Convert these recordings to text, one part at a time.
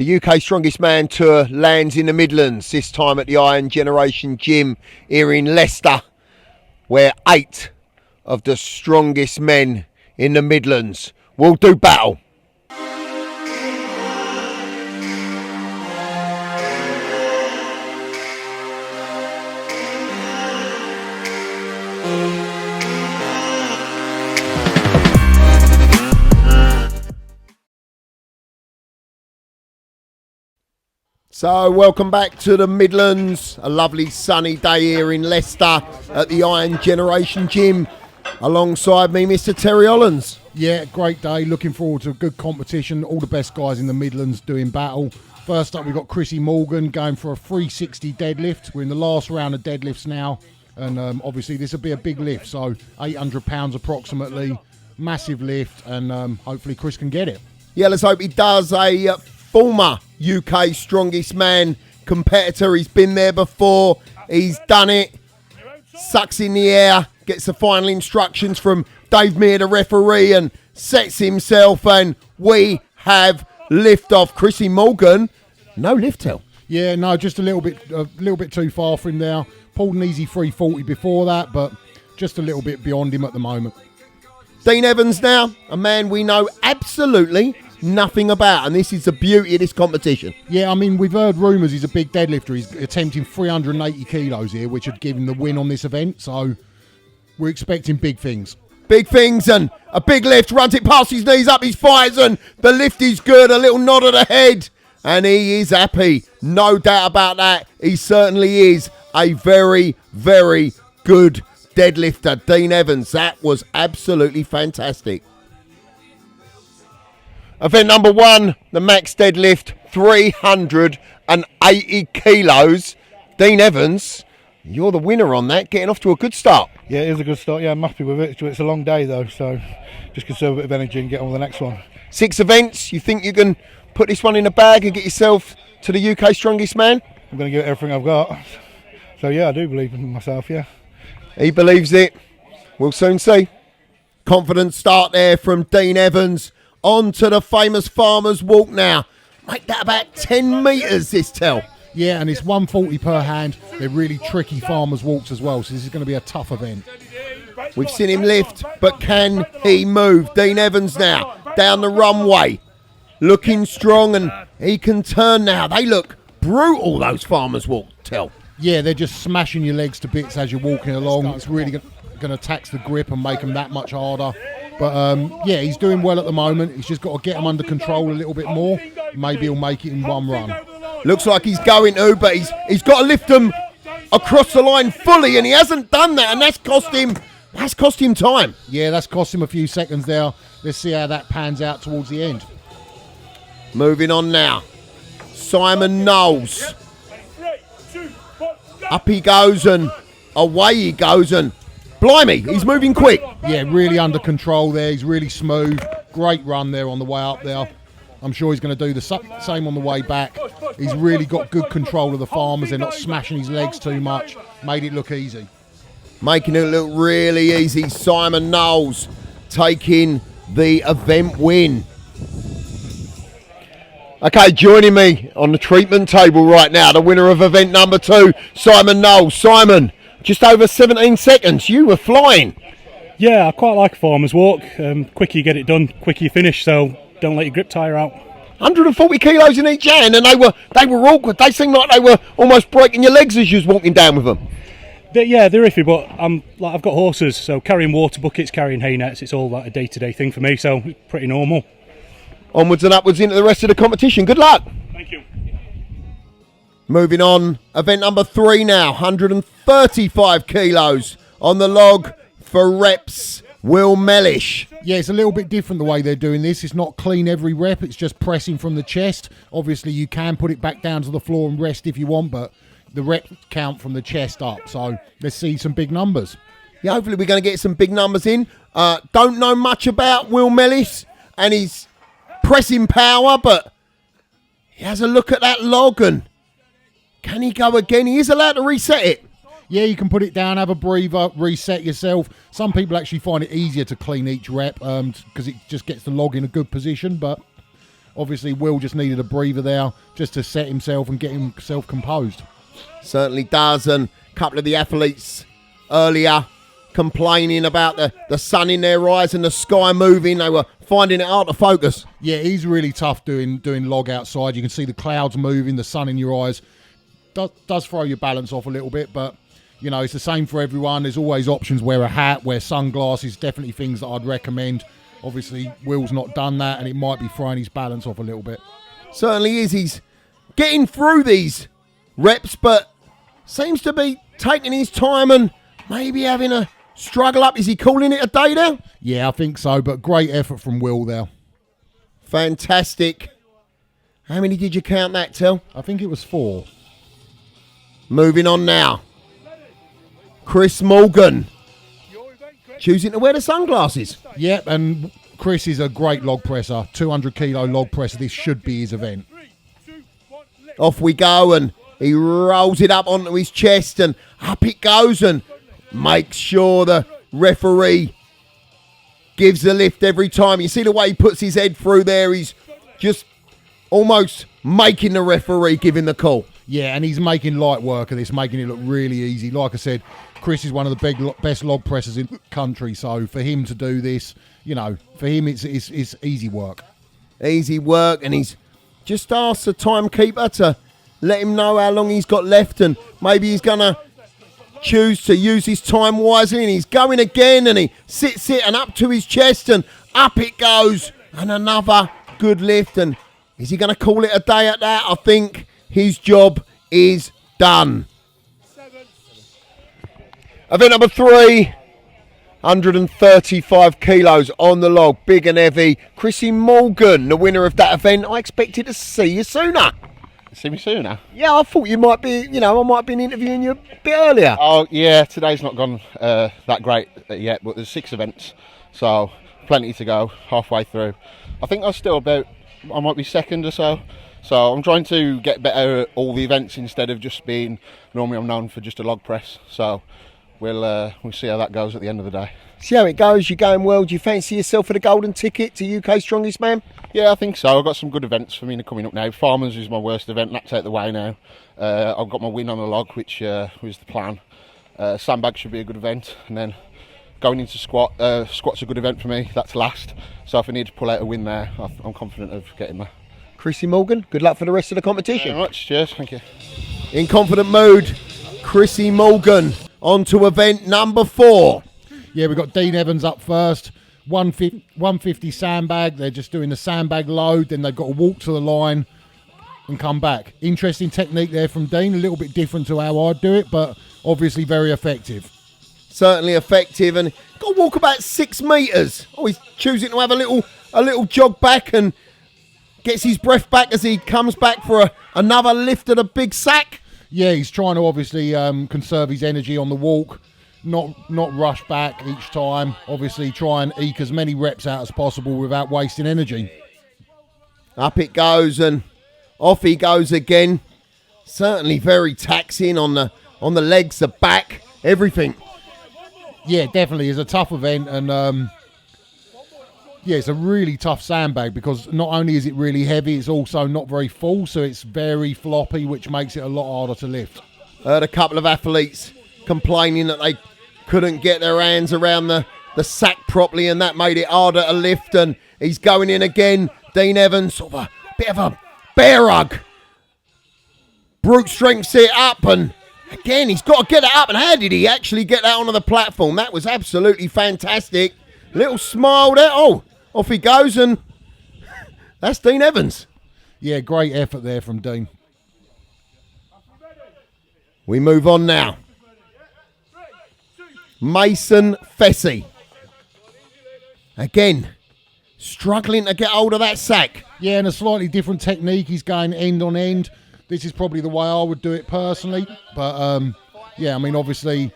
The UK Strongest Man Tour lands in the Midlands, this time at the Iron Generation Gym here in Leicester, where 8 of the strongest men in the Midlands will do battle. So welcome back to the Midlands, a lovely sunny day here in Leicester at the Iron Generation Gym. Alongside me, Mr. Terry Hollands. Yeah, great day, looking forward to a good competition, all the best guys in the Midlands doing battle. First up we've got Chrissy Morgan going for a 360 deadlift. We're in the last round of deadlifts now, and obviously this will be a big lift, so 800 pounds approximately, massive lift, and hopefully Chris can get it. Yeah, let's hope he does. A former UK Strongest Man competitor. He's been there before. He's done it. Sucks in the air. Gets the final instructions from Dave Mear, the referee, and sets himself. And we have lift off. Chrissy Mulgen, no lift tell. Yeah, no, just a little bit too far for him there. Pulled an easy 340 before that, but just a little bit beyond him at the moment. Dean Evans now, a man we know absolutely nothing about, and this is the beauty of this competition. Yeah, I mean, we've heard rumours he's a big deadlifter. He's attempting 380 kilos here, which would give him the win on this event, so we're expecting big things. Big things, and a big lift, runs it past his knees, up his thighs, and the lift is good, a little nod of the head, and he is happy. No doubt about that. He certainly is a very, very good deadlifter. Dean Evans, that was absolutely fantastic. Event number 1, the max deadlift, 380 kilos. Dean Evans, you're the winner on that, getting off to a good start. Yeah, it is a good start. Yeah, I'm happy with it. It's a long day though, so just conserve a bit of energy and get on with the next one. 6 events, you think you can put this one in the bag and get yourself to the UK Strongest Man? I'm going to give it everything I've got. So yeah, I do believe in myself, yeah. He believes it. We'll soon see. Confident start there from Dean Evans. On to the famous Farmer's Walk now. Make that about 10 metres this tell. Yeah, and it's 140 per hand. They're really tricky Farmer's Walks as well, so this is going to be a tough event. We've seen him lift, but can he move? Dean Evans now, down the runway. Looking strong, and he can turn now. They look brutal, those Farmer's Walk tell. Yeah, they're just smashing your legs to bits as you're walking along. It's really going to tax the grip and make them that much harder. But yeah, he's doing well at the moment. He's just got to get him under control a little bit more. Maybe he'll make it in one run. Looks like he's going to, but he's got to lift him across the line fully, and he hasn't done that, and that's cost him time. Yeah, that's cost him a few seconds there. Let's see how that pans out towards the end. Moving on now. Simon Knowles. Up he goes and away he goes, and blimey, he's moving quick. Yeah, really under control there. He's really smooth. Great run there on the way up there. I'm sure he's going to do the same on the way back. He's really got good control of the farmers. They're not smashing his legs too much. Made it look easy. Making it look really easy. Simon Knowles taking the event win. Okay, joining me on the treatment table right now, the winner of event number 2, Simon Knowles. Simon, just over 17 seconds. You were flying. Yeah, I quite like a farmer's walk. Quicker you get it done, quicker you finish, so don't let your grip tire out. 140 kilos in each hand, and they were awkward. They seemed like they were almost breaking your legs as you was walking down with them. They're iffy, but I've got horses, so carrying water buckets, carrying hay nets, it's all like a day-to-day thing for me, so pretty normal. Onwards and upwards into the rest of the competition. Good luck. Thank you. Moving on, event number 3 now, 135 kilos on the log for reps, Will Mellish. Yeah, it's a little bit different the way they're doing this. It's not clean every rep, it's just pressing from the chest. Obviously, you can put it back down to the floor and rest if you want, but the rep count from the chest up. So let's see some big numbers. Yeah, hopefully we're going to get some big numbers in. Don't know much about Will Mellish and his pressing power, but he has a look at that log, and can he go again? He is allowed to reset it. Yeah, you can put it down, have a breather, reset yourself. Some people actually find it easier to clean each rep because it just gets the log in a good position, but Obviously, Will just needed a breather there just to set himself and get himself composed. Certainly does. And a couple of the athletes earlier complaining about the sun in their eyes and the sky moving. They were finding it hard to focus. Yeah, he's really tough doing log outside. You can see the clouds moving, the sun in your eyes. Does throw your balance off a little bit, but you know, it's the same for everyone. There's always options. Wear a hat, wear sunglasses, definitely things that I'd recommend. Obviously, Will's not done that, and it might be throwing his balance off a little bit. Certainly is. He's getting through these reps, but seems to be taking his time and maybe having a struggle up. Is he calling it a day now? Yeah, I think so, but great effort from Will there. Fantastic. How many did you count that till? I think it was 4. Moving on now. Chrissy Mulgen choosing to wear the sunglasses. Yep, and Chris is a great log presser, 200 kilo log presser. This should be his event. Off we go, and he rolls it up onto his chest, and up it goes, and makes sure the referee gives a lift every time. You see the way he puts his head through there. He's just almost making the referee give him the call. Yeah, and he's making light work of this, making it look really easy. Like I said, Chris is one of the best log pressers in the country, so for him to do this, you know, for him it's easy work. Easy work, and he's just asked the timekeeper to let him know how long he's got left, and maybe he's going to choose to use his time wisely, and he's going again, and he sits it and up to his chest, and up it goes, and another good lift. And is he going to call it a day at that? I think his job is done. Event number 3, 135 kilos on the log, big and heavy. Chrissy Morgan, the winner of that event. I expected to see you sooner. See me sooner? Yeah, I thought you might be, I might have been interviewing you a bit earlier. Oh, yeah, today's not gone that great yet, but there's 6 events, so plenty to go, halfway through. I think I might be second or so. So I'm trying to get better at all the events instead of just being, normally I'm known for just a log press. So we'll see how that goes at the end of the day. See how it goes, you're going well. Do you fancy yourself for the golden ticket to UK Strongest Man? Yeah, I think so. I've got some good events for me coming up now. Farmers is my worst event, that's out the way now. I've got my win on the log, which was the plan. Sandbag should be a good event, and then going into squat's a good event for me, that's last. So if I need to pull out a win there, I'm confident of getting there. Chrissy Morgan, good luck for the rest of the competition. Thank you very much, cheers, thank you. In confident mood, Chrissy Mulgen on to event number 4. Yeah, we've got Dean Evans up first. 150 sandbag. They're just doing the sandbag load. Then they've got to walk to the line and come back. Interesting technique there from Dean. A little bit different to how I'd do it, but obviously very effective. Certainly effective, and got to walk about 6 metres. Oh, he's choosing to have a little jog back and gets his breath back as he comes back for another lift at a big sack. Yeah, he's trying to obviously conserve his energy on the walk. Not rush back each time. Obviously try and eke as many reps out as possible without wasting energy. Up it goes, and off he goes again. Certainly very taxing on the legs, the back, everything. Yeah, definitely. It's a tough event, and yeah, it's a really tough sandbag because not only is it really heavy, it's also not very full, so it's very floppy, which makes it a lot harder to lift. Heard a couple of athletes complaining that they couldn't get their hands around the sack properly, and that made it harder to lift, and he's going in again. Dean Evans, sort of a bit of a bear hug. Brute strengths it up, and again, he's got to get it up, and how did he actually get that onto the platform? That was absolutely fantastic. Little smile there. Oh, off he goes, and that's Dean Evans. Yeah, great effort there from Dean. We move on now. Mason Fessy. Again, struggling to get hold of that sack. Yeah, and a slightly different technique. He's going end on end. This is probably the way I would do it personally. But, yeah, I mean, obviously,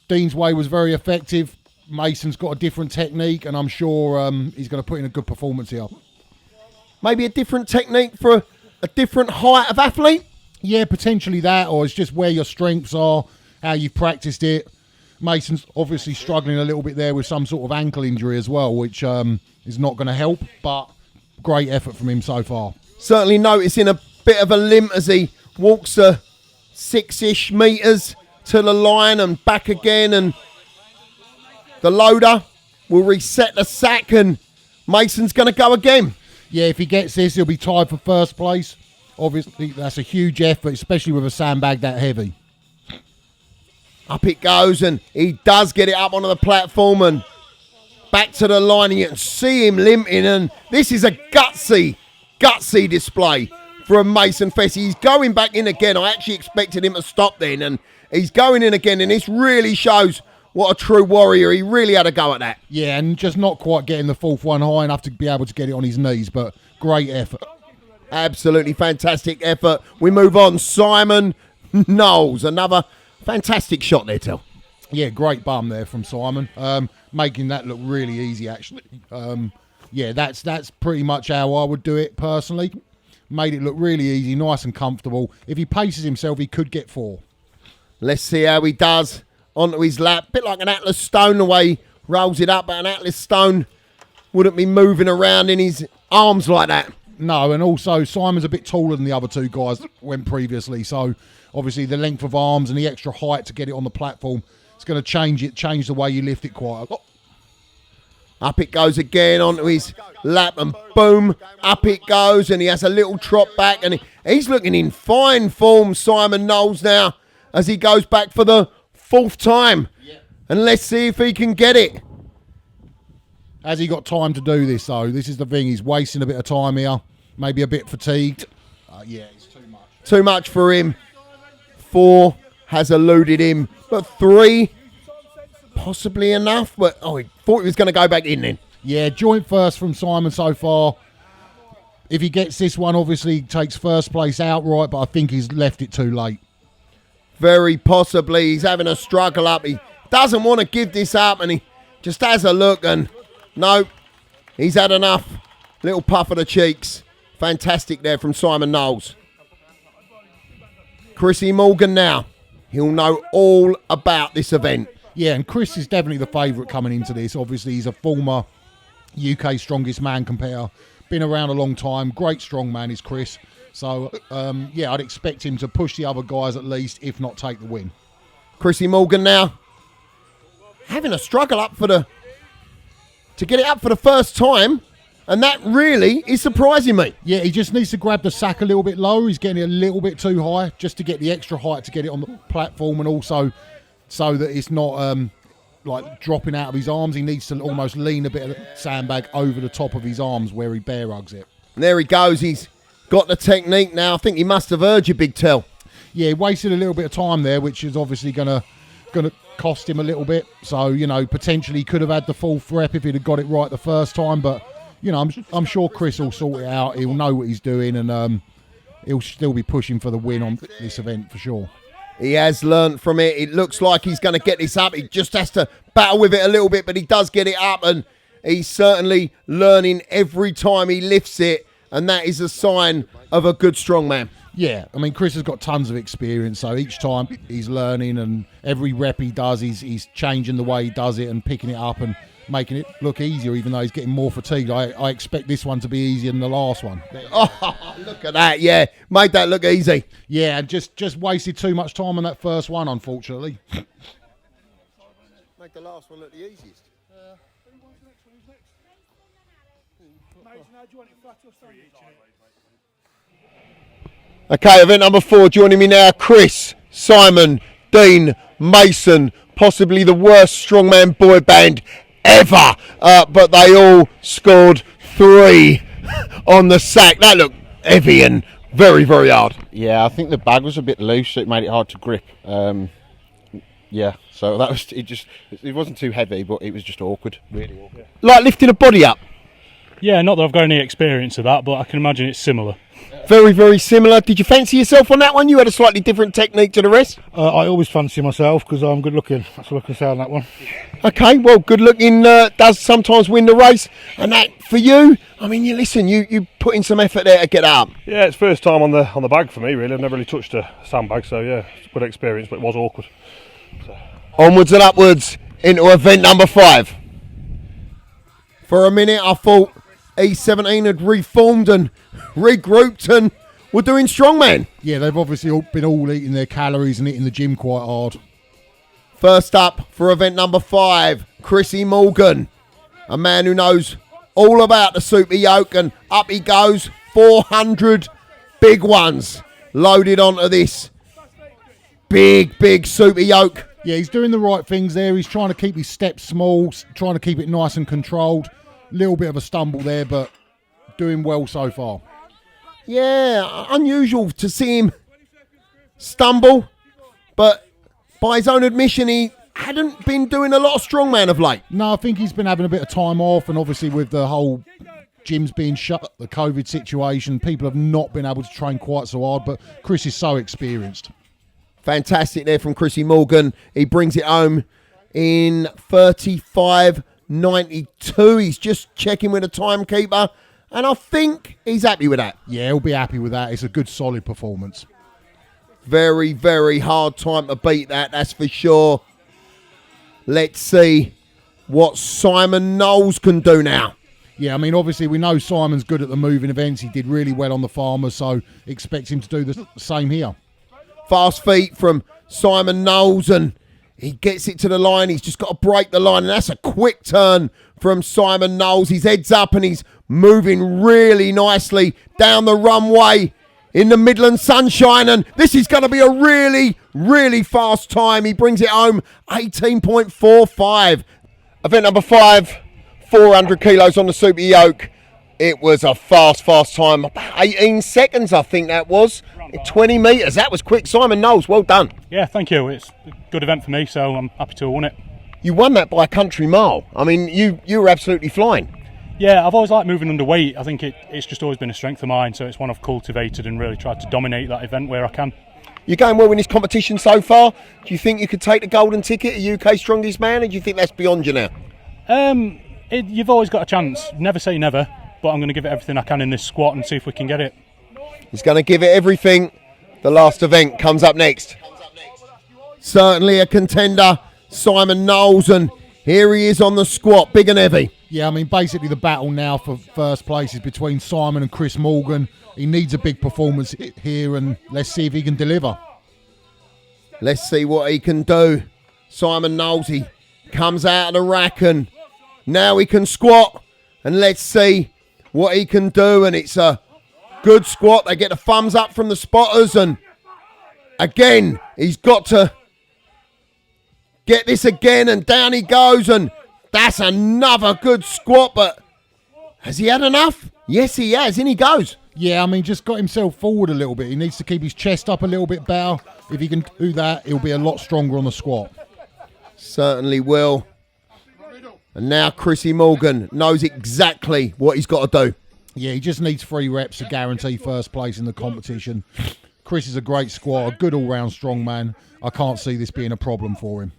Dean's way was very effective. Mason's got a different technique, and I'm sure he's going to put in a good performance here. Maybe a different technique for a different height of athlete? Yeah, potentially that, or it's just where your strengths are, how you've practiced it. Mason's obviously struggling a little bit there with some sort of ankle injury as well, which is not going to help, but great effort from him so far. Certainly noticing a bit of a limp as he walks the 6-ish metres to the line and back again, and the loader will reset the sack and Mason's going to go again. Yeah, if he gets this, he'll be tied for first place. Obviously, that's a huge effort, especially with a sandbag that heavy. Up it goes, and he does get it up onto the platform and back to the line, and you can see him limping, and this is a gutsy display from Mason Fessy. He's going back in again. I actually expected him to stop then, and he's going in again, and this really shows what a true warrior. He really had a go at that. Yeah, and just not quite getting the fourth one high enough to be able to get it on his knees, but great effort. Absolutely fantastic effort. We move on. Simon Knowles, another fantastic shot there, Tel. Yeah, great bum there from Simon, making that look really easy, actually. Yeah, that's pretty much how I would do it personally. Made it look really easy, nice and comfortable. If he paces himself, he could get 4. Let's see how he does onto his lap. Bit like an Atlas stone, the way he rolls it up, but an Atlas stone wouldn't be moving around in his arms like that. No, and also Simon's a bit taller than the other two guys that went previously, so obviously the length of arms and the extra height to get it on the platform, it's going to change the way you lift it quite a lot. Up it goes again onto his lap, and boom, up it goes, and he has a little trot back, and he's looking in fine form, Simon Knowles, now, as he goes back for the 4th time. And let's see if he can get it. Has he got time to do this, though? This is the thing, he's wasting a bit of time here, maybe a bit fatigued. Yeah, it's too much. Too much for him. 4 has eluded him, but 3... possibly enough, but he thought he was going to go back in then. Yeah, joint first from Simon so far. If he gets this one, obviously he takes first place outright, but I think he's left it too late. Very possibly. He's having a struggle up. He doesn't want to give this up, and he just has a look, and no, he's had enough. Little puff of the cheeks. Fantastic there from Simon Knowles. Chrissy Morgan now. He'll know all about this event. Yeah, and Chris is definitely the favourite coming into this. Obviously, he's a former UK strongest man competitor. Been around a long time. Great strong man is Chris. So, yeah, I'd expect him to push the other guys at least, if not take the win. Chrissy Mulgen now having a struggle up to get it up for the first time, and that really is surprising me. Yeah, he just needs to grab the sack a little bit lower. He's getting it a little bit too high just to get the extra height to get it on the platform, and also so that it's not like dropping out of his arms. He needs to almost lean a bit of the sandbag over the top of his arms where he bear hugs it. And there he goes. He's got the technique now. I think he must have heard you, Big Tell. Yeah, he wasted a little bit of time there, which is obviously going to cost him a little bit. So, you know, potentially he could have had the 4th rep if he'd have got it right the first time. But, you know, I'm sure Chris will sort it out. He'll know what he's doing, and he'll still be pushing for the win on this event for sure. He has learnt from it. It looks like he's going to get this up. He just has to battle with it a little bit, but he does get it up, and he's certainly learning every time he lifts it, and that is a sign of a good strongman. Yeah, I mean, Chris has got tons of experience, so each time he's learning, and every rep he does, he's changing the way he does it and picking it up and making it look easier, even though he's getting more fatigued. I expect this one to be easier than the last one. Oh, look at that. Yeah, made that look easy. Yeah, and just wasted too much time on that first one, unfortunately. Make the last one look the easiest. Okay, event number 4, joining me now, Chris, Simon, Dean, Mason, possibly the worst strongman boy band ever, but they all scored 3 on the sack. That looked heavy and very, very hard. Yeah, I think the bag was a bit loose, so it made it hard to grip. Yeah, so that was it wasn't too heavy, but it was just awkward, really awkward. Like lifting a body up. Yeah, not that I've got any experience of that, but I can imagine it's similar. Very, very similar. Did you fancy yourself on that one? You had a slightly different technique to the rest. I always fancy myself because I'm good looking. That's all I can say on that one. Okay, well, good looking does sometimes win the race. And that, for you, I mean, you put in some effort there to get up. Yeah, it's first time on the bag for me, really. I've never really touched a sandbag, so yeah, it's a good experience, but it was awkward. So. Onwards and upwards into event number 5. For a minute, I thought E17 had reformed and regrouped and were doing strongman. Yeah, they've obviously been all eating their calories and hitting the gym quite hard. First up for event number 5, Chrissy Mulgen, a man who knows all about the super yoke, and up he goes, 400 big ones loaded onto this big super yoke. Yeah, he's doing the right things there. He's trying to keep his steps small, trying to keep it nice and controlled. Little bit of a stumble there, but doing well so far. Yeah, unusual to see him stumble, but by his own admission, he hadn't been doing a lot of strongman of late. No, I think he's been having a bit of time off, and obviously with the whole gyms being shut, the COVID situation, people have not been able to train quite so hard, but Chris is so experienced. Fantastic there from Chrissy Morgan. He brings it home in 35.92. He's just checking with the timekeeper, and I think he's happy with that. Yeah, he'll be happy with that. It's a good, solid performance. Very, very hard time to beat that, that's for sure. Let's see what Simon Knowles can do now. Yeah, I mean, obviously we know Simon's good at the moving events. He did really well on the farmers, so expect him to do the same here. Fast feet from Simon Knowles, and he gets it to the line. He's just got to break the line, and that's a quick turn from Simon Knowles. His head's up, and he's moving really nicely down the runway in the Midlands sunshine, and this is going to be a really, really fast time. He brings it home, 18.45. Event number 5, 400 kilos on the super yoke. It was a fast time. About 18 seconds, I think that was. 20 metres. That was quick. Simon Knowles, well done. Yeah, thank you. It's a good event for me, so I'm happy to have won it. You won that by a country mile. I mean, you were absolutely flying. Yeah, I've always liked moving under weight. I think it's just always been a strength of mine, so it's one I've cultivated and really tried to dominate that event where I can. You're going well in this competition so far. Do you think you could take the golden ticket, a UK strongest man, or do you think that's beyond you now? You've always got a chance. Never say never, but I'm going to give it everything I can in this squat and see if we can get it. He's going to give it everything. The last event comes up next. Certainly a contender, Simon Knowles, and here he is on the squat, big and heavy. Yeah, I mean, basically the battle now for first place is between Simon and Chris Morgan. He needs a big performance here, and let's see if he can deliver. Let's see what he can do. Simon Knowles, he comes out of the rack, and now he can squat, and let's see what he can do. And it's a good squat. They get the thumbs up from the spotters, and again, he's got to get this again, and down he goes, and that's another good squat. But has he had enough? Yes, he has. In he goes. Yeah, I mean, just got himself forward a little bit. He needs to keep his chest up a little bit better. If he can do that, he'll be a lot stronger on the squat. Certainly will. And now Chrissy Mulgen knows exactly what he's got to do. Yeah, he just needs 3 reps to guarantee first place in the competition. Chris is a great squatter, good all-round strong man. I can't see this being a problem for him.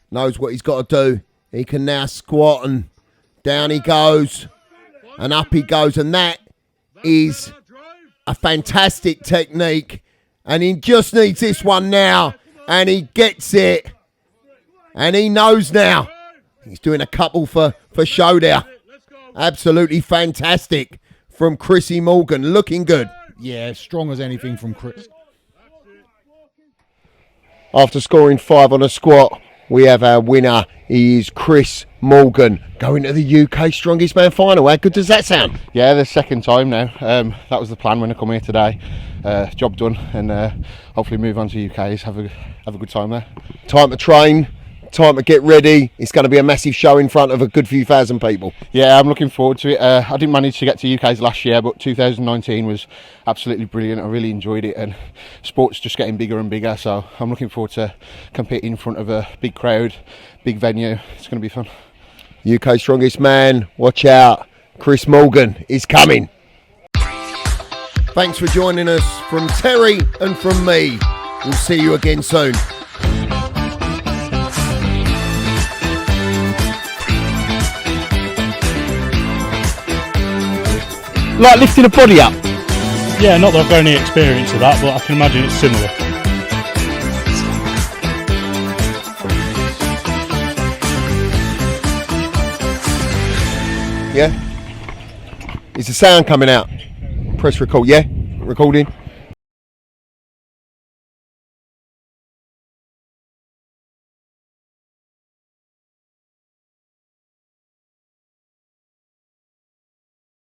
Knows what he's got to do. He can now squat, and down he goes, and up he goes, and that is a fantastic technique, and he just needs this one now, and he gets it, and he knows now. He's doing a couple for show there. Absolutely fantastic from Chrissy Morgan, looking good. Yeah, strong as anything from Chris. After scoring 5 on a squat, we have our winner. He is Chris Morgan, going to the UK Strongest Man final. How good does that sound? Yeah, the second time now. That was the plan when I come here today. Job done, and hopefully move on to UK's. Have a good time there. Time to train, time to get ready. It's going to be a massive show in front of a good few thousand people. Yeah, I'm looking forward to it. I didn't manage to get to UK's last year, but 2019 was absolutely brilliant. I really enjoyed it, and sport's just getting bigger and bigger, so I'm looking forward to competing in front of a big crowd, big venue. It's going to be fun. UK Strongest Man, watch out. Chris Morgan is coming. Thanks for joining us from Terry and from me. We'll see you again soon. Like lifting a body up? Yeah, not that I've got any experience of that, but I can imagine it's similar. Yeah? Is the sound coming out? Press record, yeah? Recording.